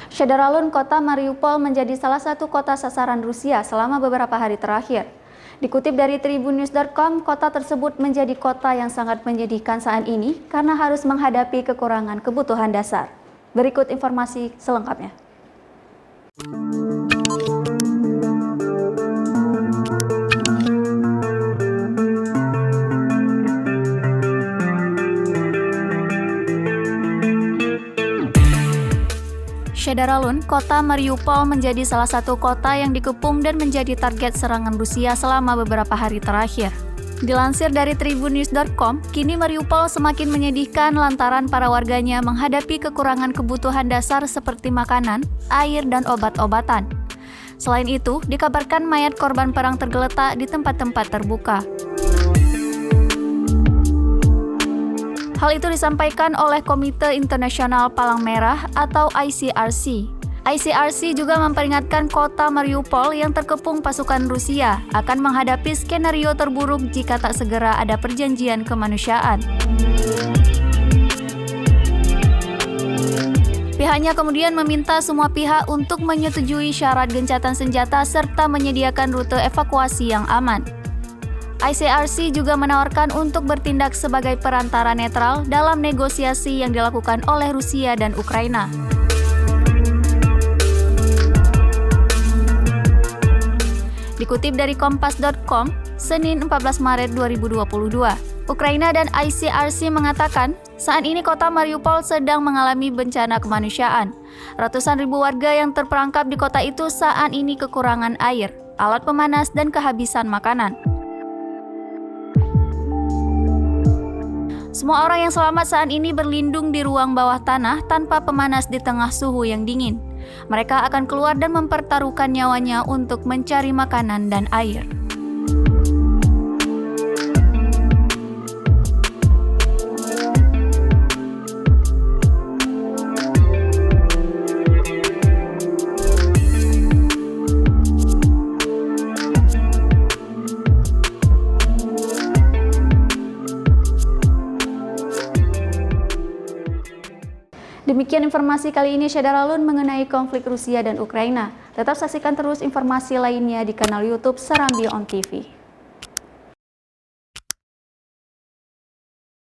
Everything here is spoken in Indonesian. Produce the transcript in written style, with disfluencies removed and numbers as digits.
Syederalun kota Mariupol menjadi salah satu kota sasaran Rusia selama beberapa hari terakhir. Dikutip dari tribunnews.com, kota tersebut menjadi kota yang sangat menyedihkan saat ini karena harus menghadapi kekurangan kebutuhan dasar. Berikut informasi selengkapnya. Syederalun, kota Mariupol menjadi salah satu kota yang dikepung dan menjadi target serangan Rusia selama beberapa hari terakhir. Dilansir dari tribunnews.com, kini Mariupol semakin menyedihkan lantaran para warganya menghadapi kekurangan kebutuhan dasar seperti makanan, air, dan obat-obatan. Selain itu, dikabarkan mayat korban perang tergeletak di tempat-tempat terbuka. Hal itu disampaikan oleh Komite Internasional Palang Merah atau ICRC. ICRC juga memperingatkan kota Mariupol yang terkepung pasukan Rusia akan menghadapi skenario terburuk jika tak segera ada perjanjian kemanusiaan. Pihaknya kemudian meminta semua pihak untuk menyetujui syarat gencatan senjata serta menyediakan rute evakuasi yang aman. ICRC juga menawarkan untuk bertindak sebagai perantara netral dalam negosiasi yang dilakukan oleh Rusia dan Ukraina. Dikutip dari kompas.com, Senin 14 Maret 2022, Ukraina dan ICRC mengatakan saat ini kota Mariupol sedang mengalami bencana kemanusiaan. Ratusan ribu warga yang terperangkap di kota itu saat ini kekurangan air, alat pemanas, dan kehabisan makanan. Semua orang yang selamat saat ini berlindung di ruang bawah tanah tanpa pemanas di tengah suhu yang dingin. Mereka akan keluar dan mempertaruhkan nyawanya untuk mencari makanan dan air. Demikian informasi kali ini Syederalun mengenai konflik Rusia dan Ukraina. Tetap saksikan terus informasi lainnya di kanal YouTube Serambi On TV.